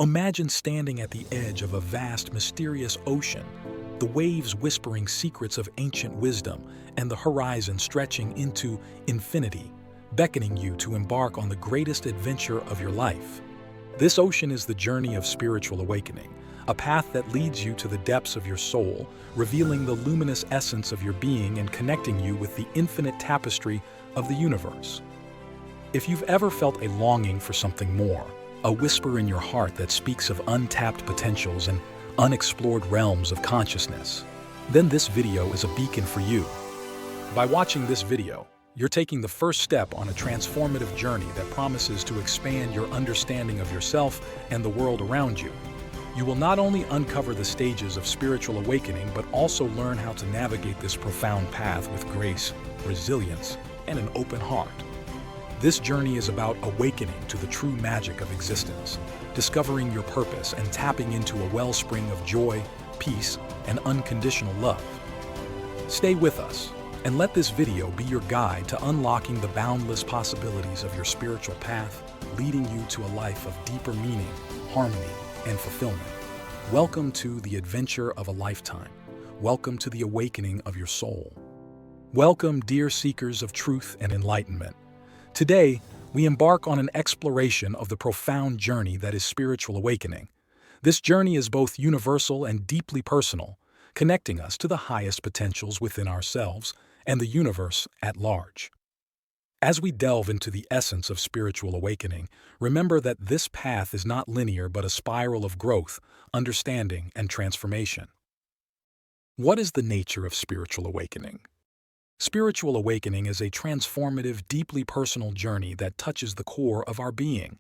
Imagine standing at the edge of a vast, mysterious ocean, the waves whispering secrets of ancient wisdom, and the horizon stretching into infinity, beckoning you to embark on the greatest adventure of your life. This ocean is the journey of spiritual awakening, a path that leads you to the depths of your soul, revealing the luminous essence of your being and connecting you with the infinite tapestry of the universe. If you've ever felt a longing for something more, a whisper in your heart that speaks of untapped potentials and unexplored realms of consciousness, then this video is a beacon for you. By watching this video, you're taking the first step on a transformative journey that promises to expand your understanding of yourself and the world around you. You will not only uncover the stages of spiritual awakening, but also learn how to navigate this profound path with grace, resilience, and an open heart. This journey is about awakening to the true magic of existence, discovering your purpose and tapping into a wellspring of joy, peace, and unconditional love. Stay with us, and let this video be your guide to unlocking the boundless possibilities of your spiritual path, leading you to a life of deeper meaning, harmony, and fulfillment. Welcome to the adventure of a lifetime. Welcome to the awakening of your soul. Welcome, dear seekers of truth and enlightenment. Today, we embark on an exploration of the profound journey that is spiritual awakening. This journey is both universal and deeply personal, connecting us to the highest potentials within ourselves and the universe at large. As we delve into the essence of spiritual awakening, remember that this path is not linear but a spiral of growth, understanding, and transformation. What is the nature of spiritual awakening? Spiritual awakening is a transformative, deeply personal journey that touches the core of our being.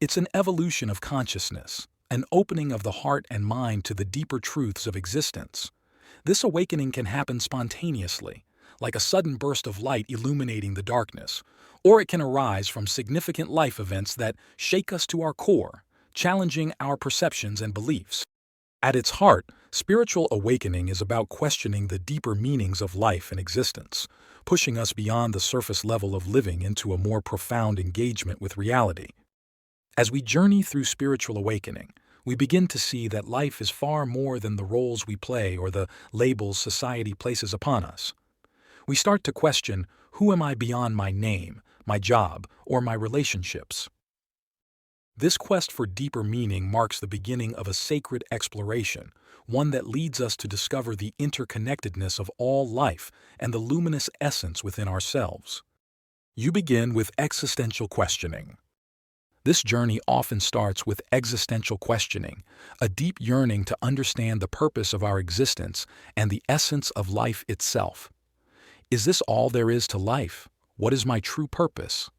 It's an evolution of consciousness, an opening of the heart and mind to the deeper truths of existence. This awakening can happen spontaneously, like a sudden burst of light illuminating the darkness, or it can arise from significant life events that shake us to our core, challenging our perceptions and beliefs. At its heart, spiritual awakening is about questioning the deeper meanings of life and existence, pushing us beyond the surface level of living into a more profound engagement with reality. As we journey through spiritual awakening, we begin to see that life is far more than the roles we play or the labels society places upon us. We start to question, who am I beyond my name, my job, or my relationships? This quest for deeper meaning marks the beginning of a sacred exploration, one that leads us to discover the interconnectedness of all life and the luminous essence within ourselves. You begin with existential questioning. This journey often starts with existential questioning, a deep yearning to understand the purpose of our existence and the essence of life itself. Is this all there is to life? What is my true purpose?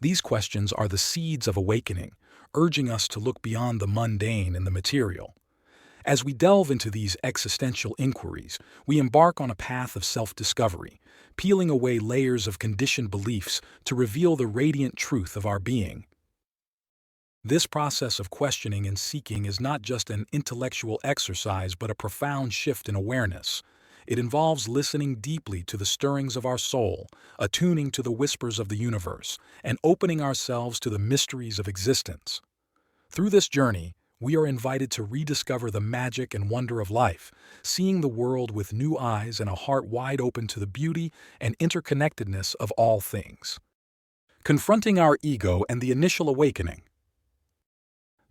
These questions are the seeds of awakening, urging us to look beyond the mundane and the material. As we delve into these existential inquiries, we embark on a path of self-discovery, peeling away layers of conditioned beliefs to reveal the radiant truth of our being. This process of questioning and seeking is not just an intellectual exercise but a profound shift in awareness. It involves listening deeply to the stirrings of our soul, attuning to the whispers of the universe, and opening ourselves to the mysteries of existence. Through this journey, we are invited to rediscover the magic and wonder of life, seeing the world with new eyes and a heart wide open to the beauty and interconnectedness of all things. Confronting our ego and the initial awakening.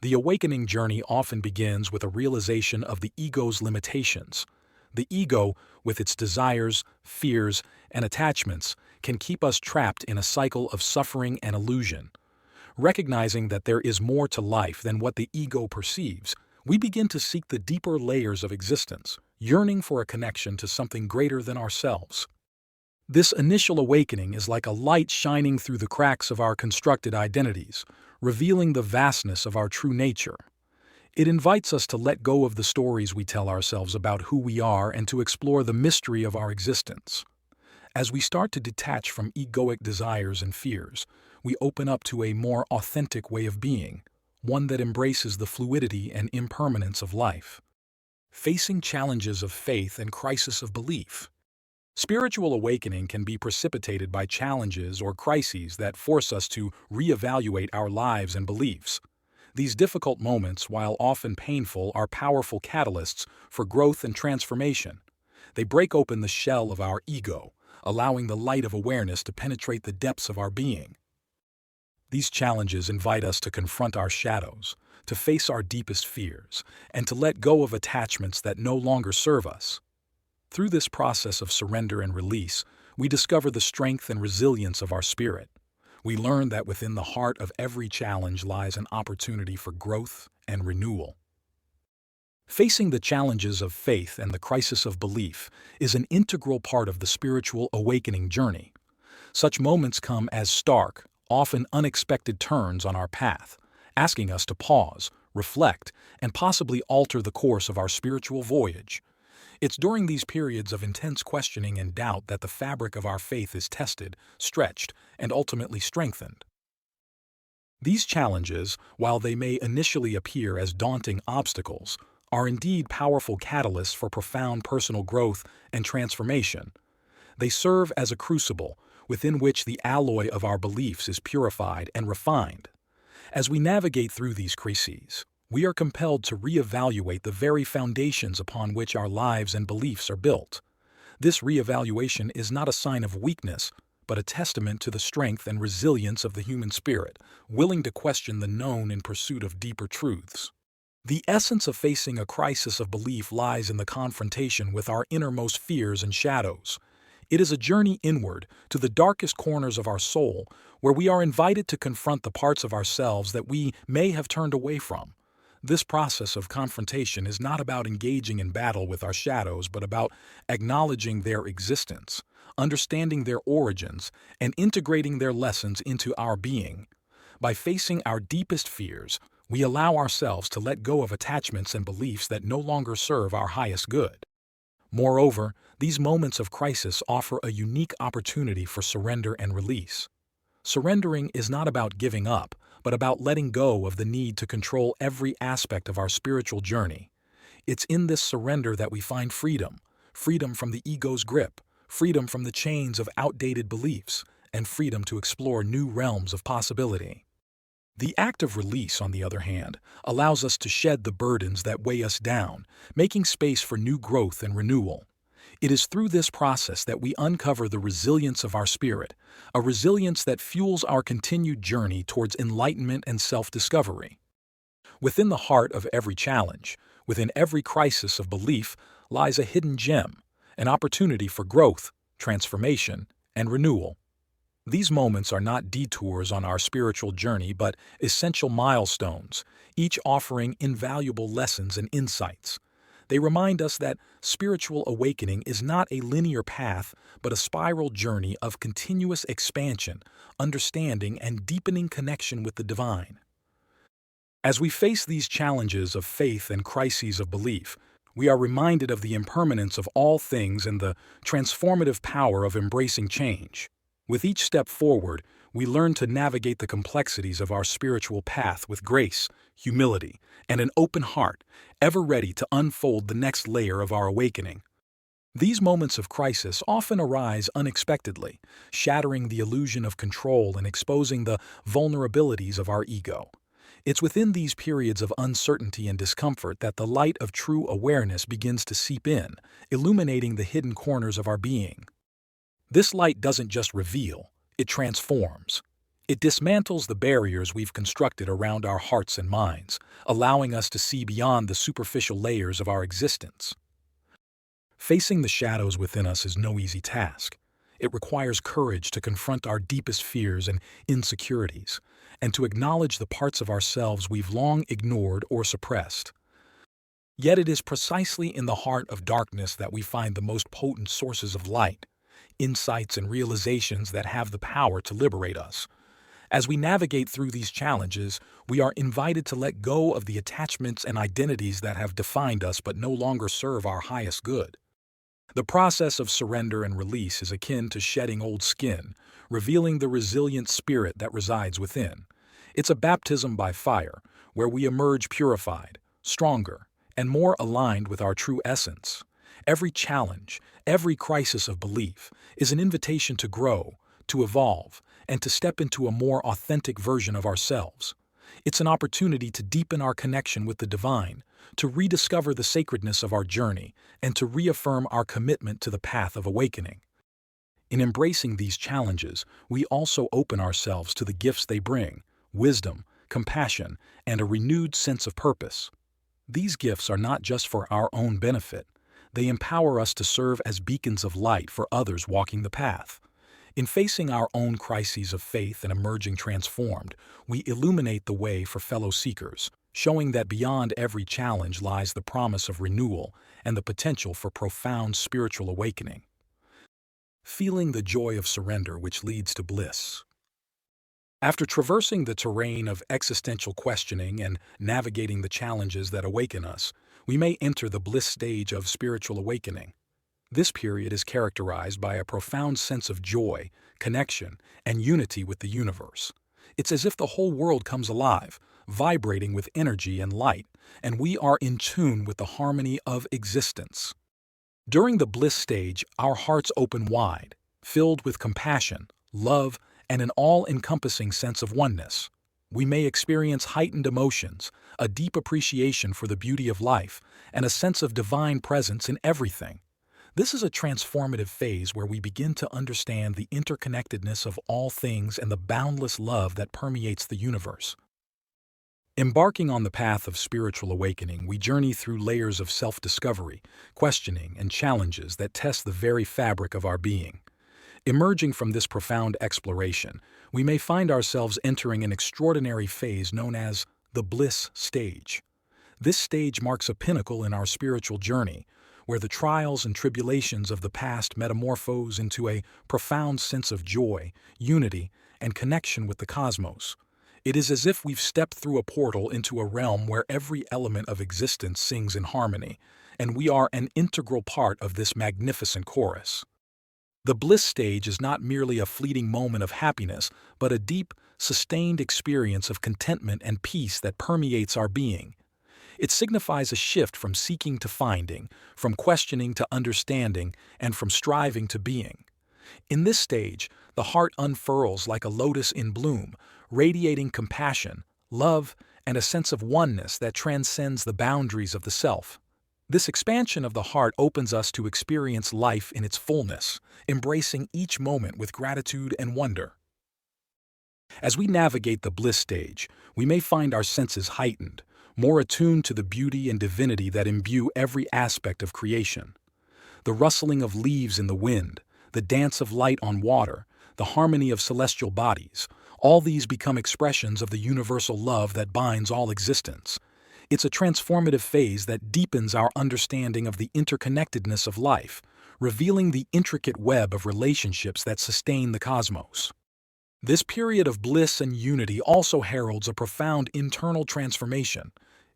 The awakening journey often begins with a realization of the ego's limitations. The ego, with its desires, fears, and attachments, can keep us trapped in a cycle of suffering and illusion. Recognizing that there is more to life than what the ego perceives, we begin to seek the deeper layers of existence, yearning for a connection to something greater than ourselves. This initial awakening is like a light shining through the cracks of our constructed identities, revealing the vastness of our true nature. It invites us to let go of the stories we tell ourselves about who we are and to explore the mystery of our existence. As we start to detach from egoic desires and fears, we open up to a more authentic way of being, one that embraces the fluidity and impermanence of life. Facing challenges of faith and crisis of belief. Spiritual awakening can be precipitated by challenges or crises that force us to reevaluate our lives and beliefs. These difficult moments, while often painful, are powerful catalysts for growth and transformation. They break open the shell of our ego, allowing the light of awareness to penetrate the depths of our being. These challenges invite us to confront our shadows, to face our deepest fears, and to let go of attachments that no longer serve us. Through this process of surrender and release, we discover the strength and resilience of our spirit. We learn that within the heart of every challenge lies an opportunity for growth and renewal. Facing the challenges of faith and the crisis of belief is an integral part of the spiritual awakening journey. Such moments come as stark, often unexpected turns on our path, asking us to pause, reflect, and possibly alter the course of our spiritual voyage. It's during these periods of intense questioning and doubt that the fabric of our faith is tested, stretched, and ultimately strengthened. These challenges, while they may initially appear as daunting obstacles, are indeed powerful catalysts for profound personal growth and transformation. They serve as a crucible within which the alloy of our beliefs is purified and refined. As we navigate through these crises, we are compelled to reevaluate the very foundations upon which our lives and beliefs are built. This reevaluation is not a sign of weakness, but a testament to the strength and resilience of the human spirit, willing to question the known in pursuit of deeper truths. The essence of facing a crisis of belief lies in the confrontation with our innermost fears and shadows. It is a journey inward to the darkest corners of our soul, where we are invited to confront the parts of ourselves that we may have turned away from. This process of confrontation is not about engaging in battle with our shadows, but about acknowledging their existence, understanding their origins, and integrating their lessons into our being. By facing our deepest fears, we allow ourselves to let go of attachments and beliefs that no longer serve our highest good. Moreover, these moments of crisis offer a unique opportunity for surrender and release. Surrendering is not about giving up, but about letting go of the need to control every aspect of our spiritual journey. It's in this surrender that we find freedom, freedom from the ego's grip, freedom from the chains of outdated beliefs, and freedom to explore new realms of possibility. The act of release, on the other hand, allows us to shed the burdens that weigh us down, making space for new growth and renewal. It is through this process that we uncover the resilience of our spirit, a resilience that fuels our continued journey towards enlightenment and self-discovery. Within the heart of every challenge, within every crisis of belief, lies a hidden gem, an opportunity for growth, transformation, and renewal. These moments are not detours on our spiritual journey, but essential milestones, each offering invaluable lessons and insights. They remind us that spiritual awakening is not a linear path, but a spiral journey of continuous expansion, understanding, and deepening connection with the divine. As we face these challenges of faith and crises of belief, we are reminded of the impermanence of all things and the transformative power of embracing change. With each step forward, we learn to navigate the complexities of our spiritual path with grace, humility, and an open heart, ever ready to unfold the next layer of our awakening. These moments of crisis often arise unexpectedly, shattering the illusion of control and exposing the vulnerabilities of our ego. It's within these periods of uncertainty and discomfort that the light of true awareness begins to seep in, illuminating the hidden corners of our being. This light doesn't just reveal, it transforms. It dismantles the barriers we've constructed around our hearts and minds, allowing us to see beyond the superficial layers of our existence. Facing the shadows within us is no easy task. It requires courage to confront our deepest fears and insecurities, and to acknowledge the parts of ourselves we've long ignored or suppressed. Yet it is precisely in the heart of darkness that we find the most potent sources of light, insights and realizations that have the power to liberate us. As we navigate through these challenges, we are invited to let go of the attachments and identities that have defined us but no longer serve our highest good. The process of surrender and release is akin to shedding old skin, revealing the resilient spirit that resides within. It's a baptism by fire, where we emerge purified, stronger, and more aligned with our true essence. Every challenge, every crisis of belief, is an invitation to grow, to evolve, and to step into a more authentic version of ourselves. It's an opportunity to deepen our connection with the divine, to rediscover the sacredness of our journey, and to reaffirm our commitment to the path of awakening. In embracing these challenges, we also open ourselves to the gifts they bring: wisdom, compassion, and a renewed sense of purpose. These gifts are not just for our own benefit. They empower us to serve as beacons of light for others walking the path. In facing our own crises of faith and emerging transformed, we illuminate the way for fellow seekers, showing that beyond every challenge lies the promise of renewal and the potential for profound spiritual awakening. Feeling the joy of surrender which leads to bliss. After traversing the terrain of existential questioning and navigating the challenges that awaken us, we may enter the bliss stage of spiritual awakening. This period is characterized by a profound sense of joy, connection, and unity with the universe. It's as if the whole world comes alive, vibrating with energy and light, and we are in tune with the harmony of existence. During the bliss stage, our hearts open wide, filled with compassion, love, and an all-encompassing sense of oneness. We may experience heightened emotions, a deep appreciation for the beauty of life, and a sense of divine presence in everything. This is a transformative phase where we begin to understand the interconnectedness of all things and the boundless love that permeates the universe. Embarking on the path of spiritual awakening, we journey through layers of self-discovery, questioning, and challenges that test the very fabric of our being. Emerging from this profound exploration, we may find ourselves entering an extraordinary phase known as the Bliss Stage. This stage marks a pinnacle in our spiritual journey, where the trials and tribulations of the past metamorphose into a profound sense of joy, unity, and connection with the cosmos. It is as if we've stepped through a portal into a realm where every element of existence sings in harmony, and we are an integral part of this magnificent chorus. The bliss stage is not merely a fleeting moment of happiness, but a deep, sustained experience of contentment and peace that permeates our being. It signifies a shift from seeking to finding, from questioning to understanding, and from striving to being. In this stage, the heart unfurls like a lotus in bloom, radiating compassion, love, and a sense of oneness that transcends the boundaries of the self. This expansion of the heart opens us to experience life in its fullness, embracing each moment with gratitude and wonder. As we navigate the bliss stage, we may find our senses heightened, more attuned to the beauty and divinity that imbue every aspect of creation. The rustling of leaves in the wind, the dance of light on water, the harmony of celestial bodies, all these become expressions of the universal love that binds all existence. It's a transformative phase that deepens our understanding of the interconnectedness of life, revealing the intricate web of relationships that sustain the cosmos. This period of bliss and unity also heralds a profound internal transformation.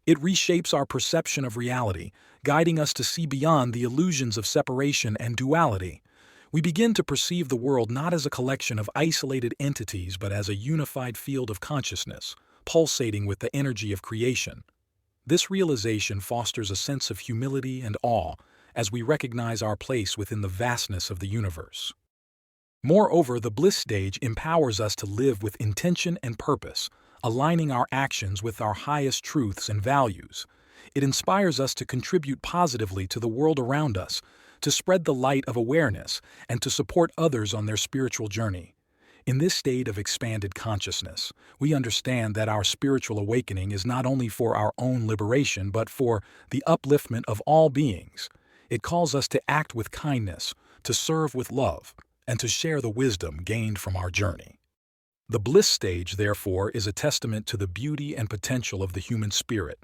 It reshapes our perception of reality, guiding us to see beyond the illusions of separation and duality. We begin to perceive the world not as a collection of isolated entities but as a unified field of consciousness, pulsating with the energy of creation. This realization fosters a sense of humility and awe as we recognize our place within the vastness of the universe. Moreover, the bliss stage empowers us to live with intention and purpose, aligning our actions with our highest truths and values. It inspires us to contribute positively to the world around us, to spread the light of awareness, and to support others on their spiritual journey. In this state of expanded consciousness, we understand that our spiritual awakening is not only for our own liberation but for the upliftment of all beings. It calls us to act with kindness, to serve with love, and to share the wisdom gained from our journey. The bliss stage, therefore, is a testament to the beauty and potential of the human spirit.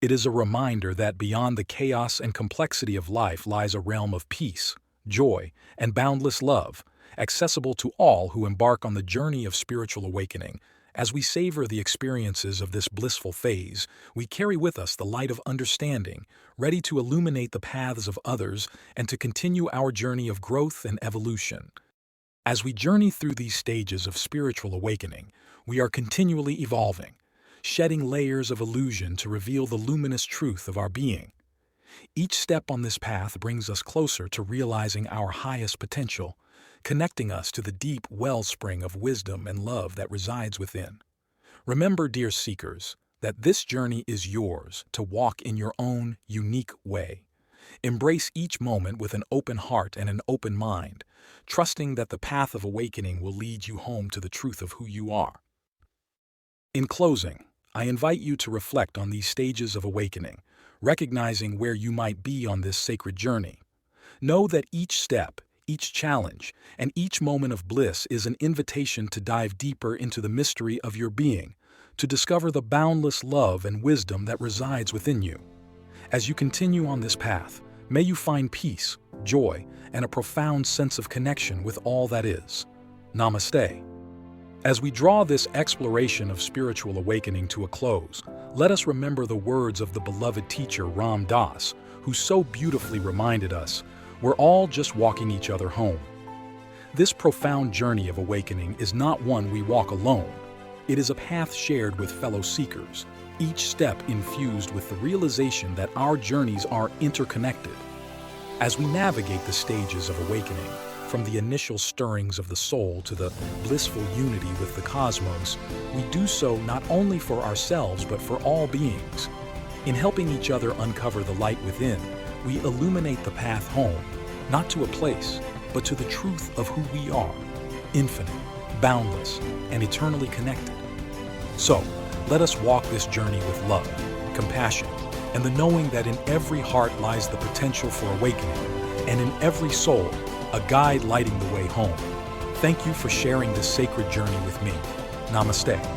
It is a reminder that beyond the chaos and complexity of life lies a realm of peace, joy, and boundless love, accessible to all who embark on the journey of spiritual awakening. As we savor the experiences of this blissful phase, we carry with us the light of understanding, ready to illuminate the paths of others and to continue our journey of growth and evolution. As we journey through these stages of spiritual awakening, we are continually evolving, shedding layers of illusion to reveal the luminous truth of our being. Each step on this path brings us closer to realizing our highest potential, connecting us to the deep wellspring of wisdom and love that resides within. Remember, dear seekers, that this journey is yours to walk in your own unique way. Embrace each moment with an open heart and an open mind, trusting that the path of awakening will lead you home to the truth of who you are. In closing, I invite you to reflect on these stages of awakening, recognizing where you might be on this sacred journey. Know that each step, each challenge, and each moment of bliss is an invitation to dive deeper into the mystery of your being, to discover the boundless love and wisdom that resides within you. As you continue on this path, may you find peace, joy, and a profound sense of connection with all that is. Namaste. As we draw this exploration of spiritual awakening to a close, let us remember the words of the beloved teacher Ram Dass, who so beautifully reminded us, we're all just walking each other home. This profound journey of awakening is not one we walk alone. It is a path shared with fellow seekers, each step infused with the realization that our journeys are interconnected. As we navigate the stages of awakening, from the initial stirrings of the soul to the blissful unity with the cosmos, we do so not only for ourselves but for all beings. In helping each other uncover the light within, we illuminate the path home, not to a place, but to the truth of who we are, infinite, boundless, and eternally connected. So, let us walk this journey with love, compassion, and the knowing that in every heart lies the potential for awakening, and in every soul, a guide lighting the way home. Thank you for sharing this sacred journey with me. Namaste.